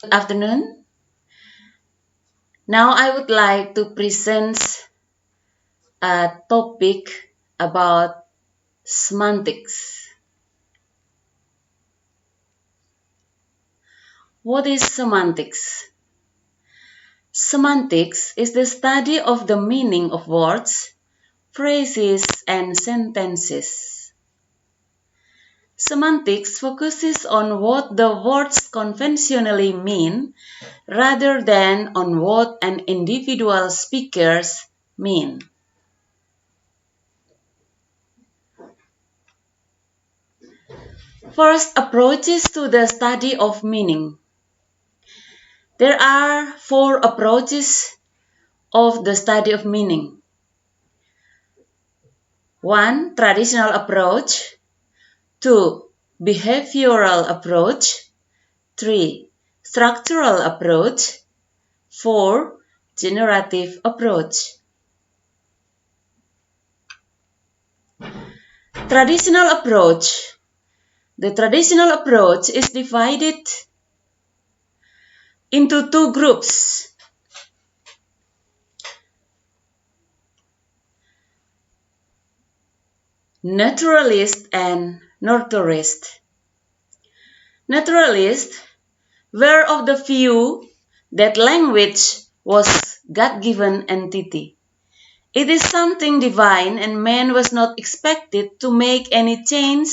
Good afternoon. Now I would like to present a topic about semantics. What is semantics? Semantics is the study of the meaning of words, phrases, and sentences. Semantics focuses on what the words conventionally mean rather than on what an individual speakers mean. First, approaches to the study of meaning. There are 4 approaches of the study of meaning. 1. Traditional approach. 2. Behavioral approach. 3. Structural approach. 4. Generative approach. Traditional approach. The traditional approach is divided into 2 groups. Naturalist and naturist. Naturalists were of the view that language was God-given entity. It is something divine and man was not expected to make any change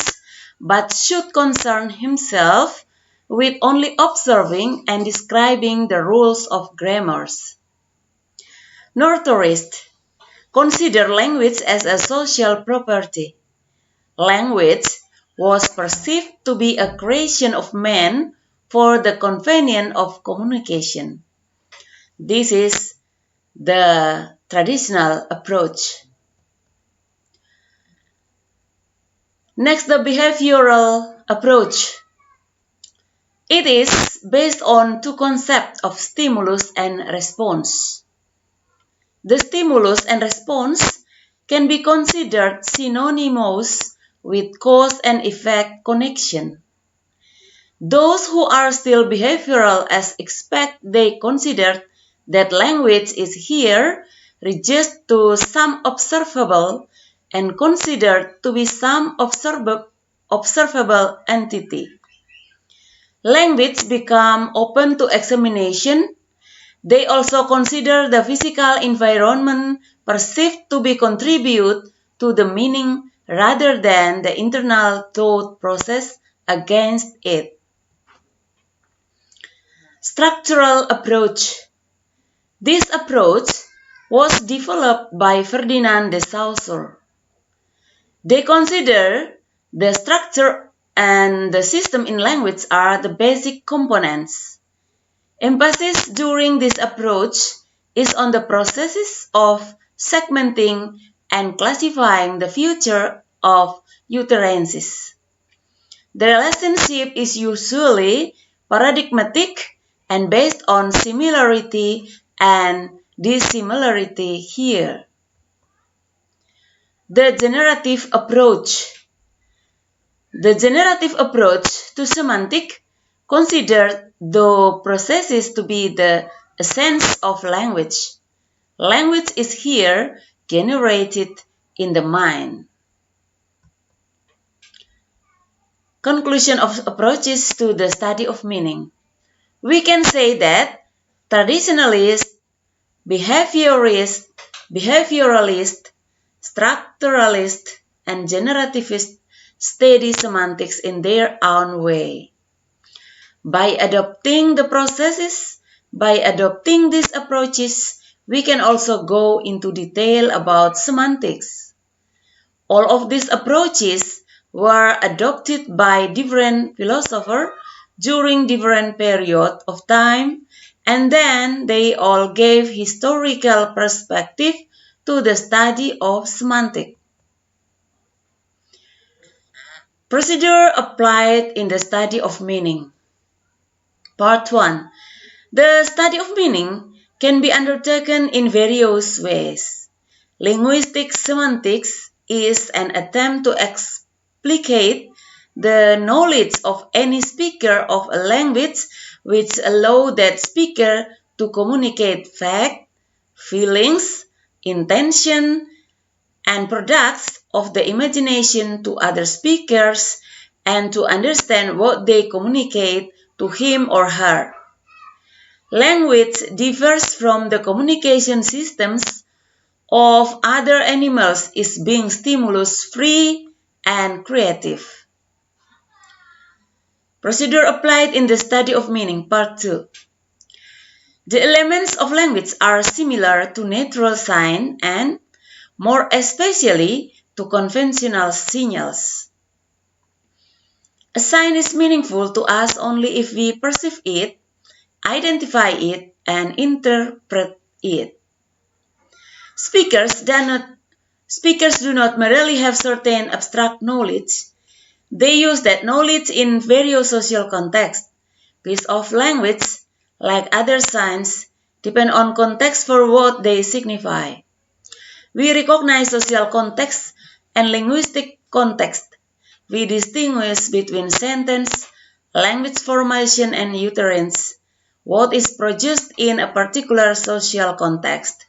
but should concern himself with only observing and describing the rules of grammars. Naturalists consider language as a social property. Language was perceived to be a creation of man for the convenience of communication. This is the traditional approach. Next, the behavioral approach. It is based on 2 concepts of stimulus and response. The stimulus and response can be considered synonymous with cause and effect connection. Those who are still behavioral as expect they consider that language is here reduced to some observable and considered to be some observable entity. Language become open to examination. They also consider the physical environment perceived to be contribute to the meaning rather than the internal thought process against it. Structural approach. This approach was developed by Ferdinand de Saussure. They consider the structure and the system in language are the basic components. Emphasis during this approach is on the processes of segmenting and classifying the future of utterances. The relationship is usually paradigmatic and based on similarity and dissimilarity here. The generative approach. The generative approach to semantic considered the processes to be the essence of language. Language is here generated in the mind. Conclusion of approaches to the study of meaning. We can say that traditionalist, behavioralist, structuralist, and generativist study semantics in their own way. By adopting these approaches, we can also go into detail about semantics. All of these approaches were adopted by different philosophers during different periods of time, and then they all gave historical perspective to the study of semantics. Procedure applied in the study of meaning. Part 1. The study of meaning can be undertaken in various ways. Linguistic semantics is an attempt to explicate the knowledge of any speaker of a language which allow that speaker to communicate fact, feelings, intention, and products of the imagination to other speakers and to understand what they communicate to him or her. Language differs from the communication systems of other animals is being stimulus-free and creative. Procedure applied in the study of meaning, part 2. The elements of language are similar to natural sign and, more especially, to conventional signals. A sign is meaningful to us only if we perceive it, identify it, and interpret it. Speakers do not merely have certain abstract knowledge. They use that knowledge in various social contexts. Pieces of language, like other signs, depend on context for what they signify. We recognize social context and linguistic context. We distinguish between sentence, language formation, and utterance, what is produced in a particular social context.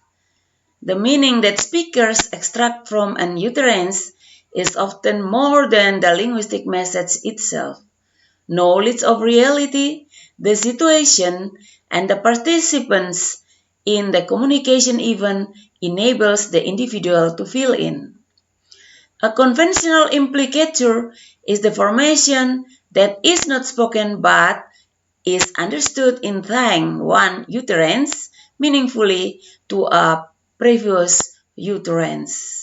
The meaning that speakers extract from an utterance is often more than the linguistic message itself. Knowledge of reality, the situation, and the participants in the communication event enables the individual to fill in. A conventional implicature is the formation that is not spoken but is understood in tying one utterance meaningfully to a previous utterance.